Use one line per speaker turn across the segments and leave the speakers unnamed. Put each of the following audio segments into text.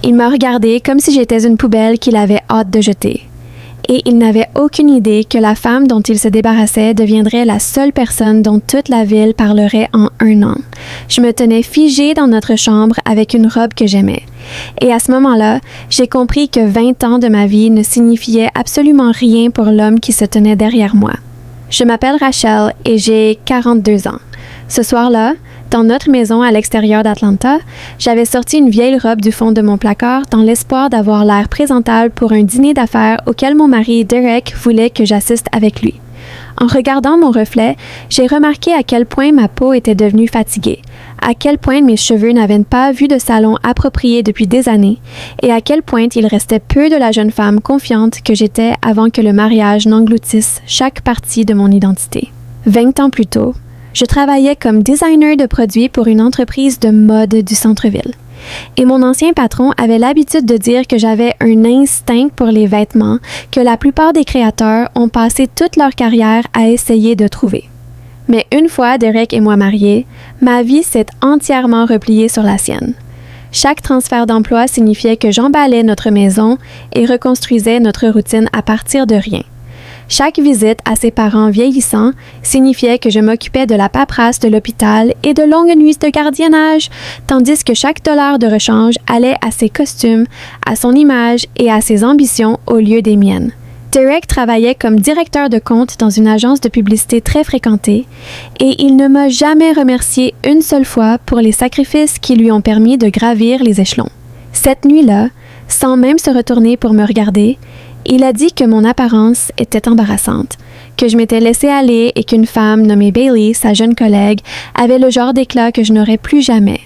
Il m'a regardé comme si j'étais une poubelle qu'il avait hâte de jeter. Et il n'avait aucune idée que la femme dont il se débarrassait deviendrait la seule personne dont toute la ville parlerait en 1 an. Je me tenais figée dans notre chambre avec une robe que j'aimais. Et à ce moment-là, j'ai compris que 20 ans de ma vie ne signifiaient absolument rien pour l'homme qui se tenait derrière moi. Je m'appelle Rachel et j'ai 42 ans. Ce soir-là, dans notre maison à l'extérieur d'Atlanta, j'avais sorti une vieille robe du fond de mon placard dans l'espoir d'avoir l'air présentable pour un dîner d'affaires auquel mon mari Derek voulait que j'assiste avec lui. En regardant mon reflet, j'ai remarqué à quel point ma peau était devenue fatiguée, à quel point mes cheveux n'avaient pas vu de salon approprié depuis des années et à quel point il restait peu de la jeune femme confiante que j'étais avant que le mariage n'engloutisse chaque partie de mon identité. 20 ans plus tôt, je travaillais comme designer de produits pour une entreprise de mode du centre-ville. Et mon ancien patron avait l'habitude de dire que j'avais un instinct pour les vêtements que la plupart des créateurs ont passé toute leur carrière à essayer de trouver. Mais une fois Derek et moi mariés, ma vie s'est entièrement repliée sur la sienne. Chaque transfert d'emploi signifiait que j'emballais notre maison et reconstruisais notre routine à partir de rien. Chaque visite à ses parents vieillissants signifiait que je m'occupais de la paperasse de l'hôpital et de longues nuits de gardiennage, tandis que chaque dollar de rechange allait à ses costumes, à son image et à ses ambitions au lieu des miennes. Derek travaillait comme directeur de compte dans une agence de publicité très fréquentée et il ne m'a jamais remercié une seule fois pour les sacrifices qui lui ont permis de gravir les échelons. Cette nuit-là, sans même se retourner pour me regarder, il a dit que mon apparence était embarrassante, que je m'étais laissée aller et qu'une femme nommée Bailey, sa jeune collègue, avait le genre d'éclat que je n'aurais plus jamais.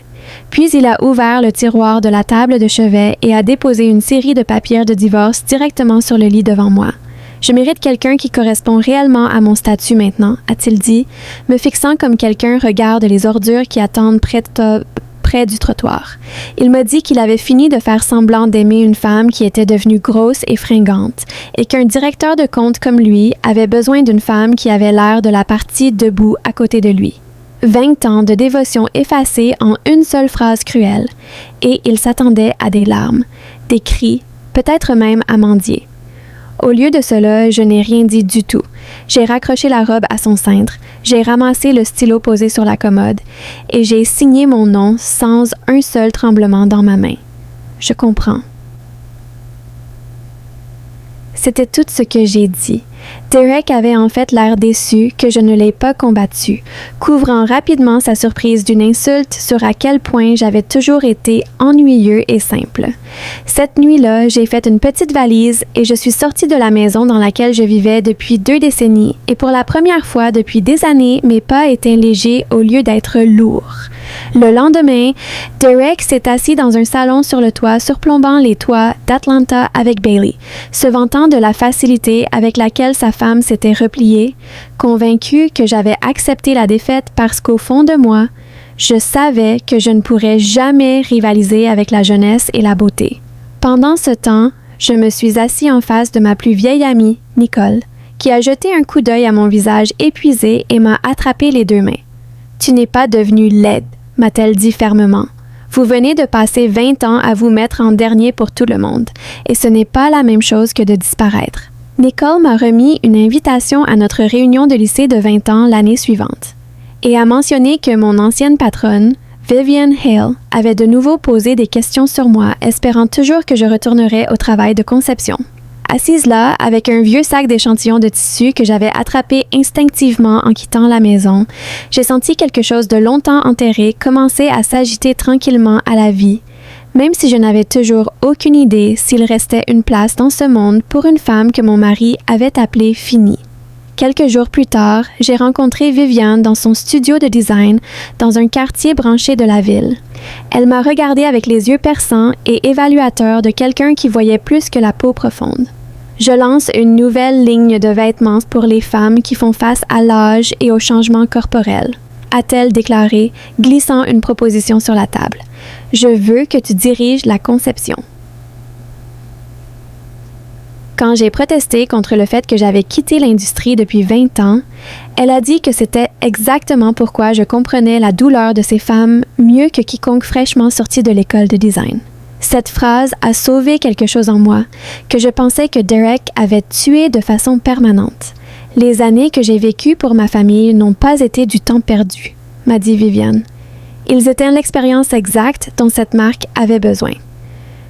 Puis il a ouvert le tiroir de la table de chevet et a déposé une série de papiers de divorce directement sur le lit devant moi. Je mérite quelqu'un qui correspond réellement à mon statut maintenant, a-t-il dit, me fixant comme quelqu'un regarde les ordures qui attendent près du trottoir. Il m'a dit qu'il avait fini de faire semblant d'aimer une femme qui était devenue grosse et fringante et qu'un directeur de compte comme lui avait besoin d'une femme qui avait l'air de la partie debout à côté de lui. 20 ans de dévotion effacés en une seule phrase cruelle et il s'attendait à des larmes, des cris, peut-être même à mendier. Au lieu de cela, je n'ai rien dit du tout. J'ai raccroché la robe à son cintre, j'ai ramassé le stylo posé sur la commode et j'ai signé mon nom sans un seul tremblement dans ma main. Je comprends. C'était tout ce que j'ai dit. Derek avait en fait l'air déçu que je ne l'ai pas combattu, couvrant rapidement sa surprise d'une insulte sur à quel point j'avais toujours été ennuyeux et simple. Cette nuit-là, j'ai fait une petite valise et je suis sortie de la maison dans laquelle je vivais depuis 2 décennies et pour la première fois depuis des années, mes pas étaient légers au lieu d'être lourds. Le lendemain, Derek s'est assis dans un salon sur le toit surplombant les toits d'Atlanta avec Bailey, se vantant de la facilité avec laquelle sa femme s'était repliée, convaincue que j'avais accepté la défaite parce qu'au fond de moi, je savais que je ne pourrais jamais rivaliser avec la jeunesse et la beauté. Pendant ce temps, je me suis assis en face de ma plus vieille amie, Nicole, qui a jeté un coup d'œil à mon visage épuisé et m'a attrapé les 2 mains. « Tu n'es pas devenue laide », m'a-t-elle dit fermement. Vous venez de passer 20 ans à vous mettre en dernier pour tout le monde, et ce n'est pas la même chose que de disparaître. Nicole m'a remis une invitation à notre réunion de lycée de 20 ans l'année suivante, et a mentionné que mon ancienne patronne, Vivian Hale, avait de nouveau posé des questions sur moi, espérant toujours que je retournerais au travail de conception. Assise là, avec un vieux sac d'échantillons de tissu que j'avais attrapé instinctivement en quittant la maison, j'ai senti quelque chose de longtemps enterré commencer à s'agiter tranquillement à la vie, même si je n'avais toujours aucune idée s'il restait une place dans ce monde pour une femme que mon mari avait appelée finie. Quelques jours plus tard, j'ai rencontré Viviane dans son studio de design dans un quartier branché de la ville. Elle m'a regardé avec les yeux perçants et évaluateurs de quelqu'un qui voyait plus que la peau profonde. Je lance une nouvelle ligne de vêtements pour les femmes qui font face à l'âge et au changement corporel, a-t-elle déclaré, glissant une proposition sur la table. Je veux que tu diriges la conception. Quand j'ai protesté contre le fait que j'avais quitté l'industrie depuis 20 ans, elle a dit que c'était exactement pourquoi je comprenais la douleur de ces femmes mieux que quiconque fraîchement sorti de l'école de design. Cette phrase a sauvé quelque chose en moi, que je pensais que Derek avait tué de façon permanente. Les années que j'ai vécues pour ma famille n'ont pas été du temps perdu, m'a dit Viviane. Ils étaient l'expérience exacte dont cette marque avait besoin.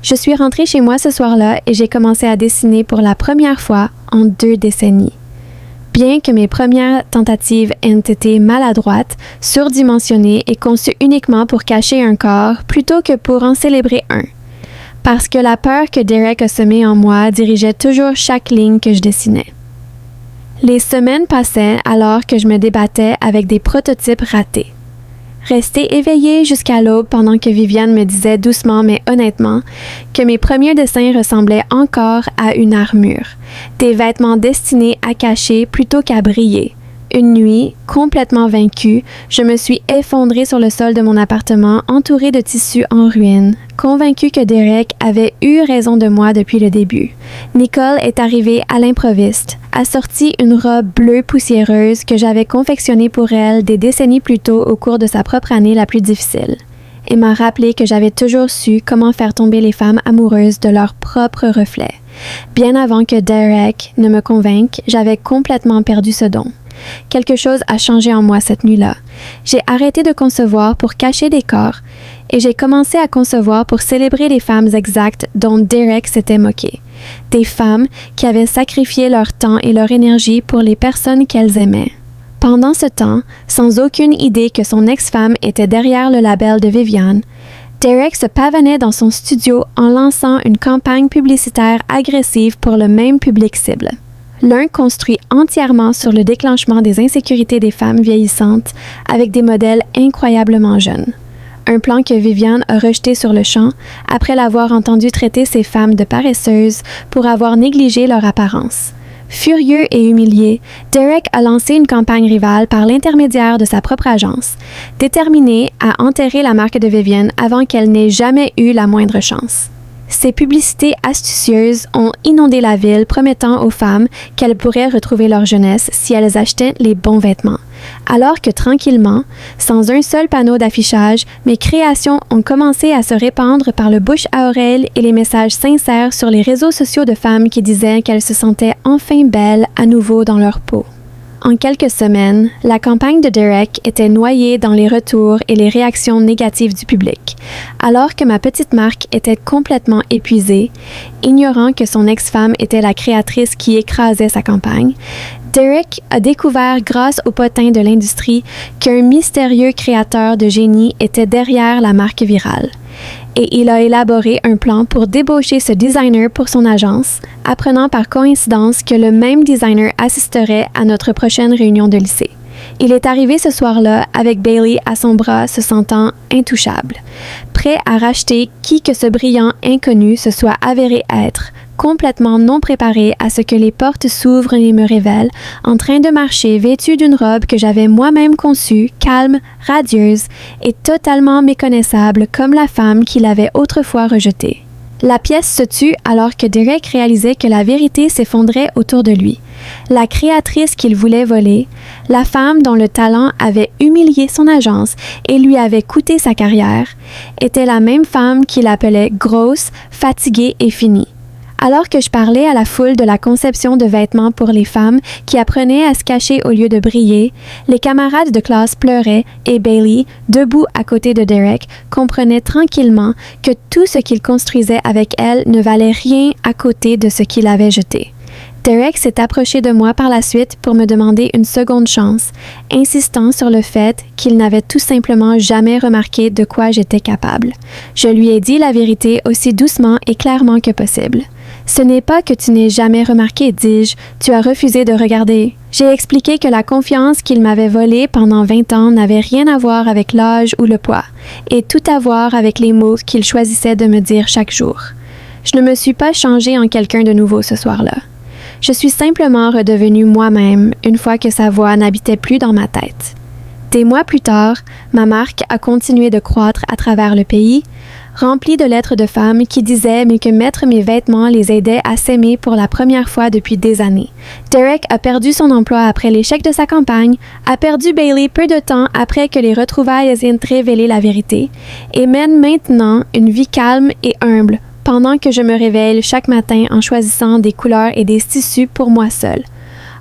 Je suis rentrée chez moi ce soir-là et j'ai commencé à dessiner pour la première fois en 2 décennies. Bien que mes premières tentatives aient été maladroites, surdimensionnées et conçues uniquement pour cacher un corps plutôt que pour en célébrer un. Parce que la peur que Derek a semée en moi dirigeait toujours chaque ligne que je dessinais. Les semaines passaient alors que je me débattais avec des prototypes ratés. Rester éveillée jusqu'à l'aube pendant que Viviane me disait doucement mais honnêtement que mes premiers dessins ressemblaient encore à une armure, des vêtements destinés à cacher plutôt qu'à briller. Une nuit, complètement vaincue, je me suis effondrée sur le sol de mon appartement entourée de tissus en ruine, convaincue que Derek avait eu raison de moi depuis le début. Nicole est arrivée à l'improviste, a sorti une robe bleue poussiéreuse que j'avais confectionnée pour elle des décennies plus tôt au cours de sa propre année la plus difficile, et m'a rappelé que j'avais toujours su comment faire tomber les femmes amoureuses de leur propre reflet. Bien avant que Derek ne me convainque, j'avais complètement perdu ce don. Quelque chose a changé en moi cette nuit-là. J'ai arrêté de concevoir pour cacher des corps et j'ai commencé à concevoir pour célébrer les femmes exactes dont Derek s'était moqué. Des femmes qui avaient sacrifié leur temps et leur énergie pour les personnes qu'elles aimaient. Pendant ce temps, sans aucune idée que son ex-femme était derrière le label de Viviane, Derek se pavanait dans son studio en lançant une campagne publicitaire agressive pour le même public cible. L'un construit entièrement sur le déclenchement des insécurités des femmes vieillissantes avec des modèles incroyablement jeunes. Un plan que Viviane a rejeté sur le champ après l'avoir entendu traiter ces femmes de paresseuses pour avoir négligé leur apparence. Furieux et humilié, Derek a lancé une campagne rivale par l'intermédiaire de sa propre agence, déterminé à enterrer la marque de Viviane avant qu'elle n'ait jamais eu la moindre chance. Ces publicités astucieuses ont inondé la ville, promettant aux femmes qu'elles pourraient retrouver leur jeunesse si elles achetaient les bons vêtements. Alors que tranquillement, sans un seul panneau d'affichage, mes créations ont commencé à se répandre par le bouche à oreille et les messages sincères sur les réseaux sociaux de femmes qui disaient qu'elles se sentaient enfin belles à nouveau dans leur peau. En quelques semaines, la campagne de Derek était noyée dans les retours et les réactions négatives du public, alors que ma petite marque était complètement épuisée, ignorant que son ex-femme était la créatrice qui écrasait sa campagne. Derek a découvert grâce au potin de l'industrie qu'un mystérieux créateur de génie était derrière la marque virale. Et il a élaboré un plan pour débaucher ce designer pour son agence, apprenant par coïncidence que le même designer assisterait à notre prochaine réunion de lycée. Il est arrivé ce soir-là avec Bailey à son bras, se sentant intouchable, prêt à racheter qui que ce brillant inconnu se soit avéré être, complètement non préparé à ce que les portes s'ouvrent et me révèlent, en train de marcher vêtue d'une robe que j'avais moi-même conçue, calme, radieuse et totalement méconnaissable comme la femme qui l'avait autrefois rejetée. La pièce se tut alors que Derek réalisait que la vérité s'effondrait autour de lui. La créatrice qu'il voulait voler, la femme dont le talent avait humilié son agence et lui avait coûté sa carrière, était la même femme qu'il appelait grosse, fatiguée et finie. Alors que je parlais à la foule de la conception de vêtements pour les femmes qui apprenaient à se cacher au lieu de briller, les camarades de classe pleuraient et Bailey, debout à côté de Derek, comprenait tranquillement que tout ce qu'il construisait avec elle ne valait rien à côté de ce qu'il avait jeté. Derek s'est approché de moi par la suite pour me demander une seconde chance, insistant sur le fait qu'il n'avait tout simplement jamais remarqué de quoi j'étais capable. Je lui ai dit la vérité aussi doucement et clairement que possible. « Ce n'est pas que tu n'aies jamais remarqué, dis-je, tu as refusé de regarder. » J'ai expliqué que la confiance qu'il m'avait volée pendant 20 ans n'avait rien à voir avec l'âge ou le poids, et tout à voir avec les mots qu'il choisissait de me dire chaque jour. Je ne me suis pas changée en quelqu'un de nouveau ce soir-là. Je suis simplement redevenue moi-même une fois que sa voix n'habitait plus dans ma tête. Des mois plus tard, ma marque a continué de croître à travers le pays, rempli de lettres de femmes qui disaient mais que mettre mes vêtements les aidait à s'aimer pour la première fois depuis des années. Derek a perdu son emploi après l'échec de sa campagne, a perdu Bailey peu de temps après que les retrouvailles aient révélé la vérité, et mène maintenant une vie calme et humble, pendant que je me réveille chaque matin en choisissant des couleurs et des tissus pour moi seule,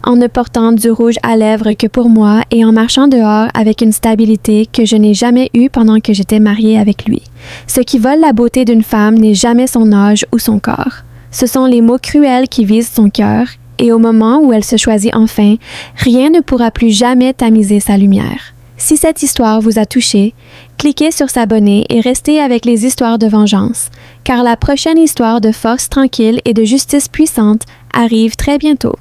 en ne portant du rouge à lèvres que pour moi et en marchant dehors avec une stabilité que je n'ai jamais eue pendant que j'étais mariée avec lui. Ce qui vole la beauté d'une femme n'est jamais son âge ou son corps. Ce sont les mots cruels qui visent son cœur, et au moment où elle se choisit enfin, rien ne pourra plus jamais tamiser sa lumière. Si cette histoire vous a touché, cliquez sur s'abonner et restez avec les histoires de vengeance, car la prochaine histoire de force tranquille et de justice puissante arrive très bientôt.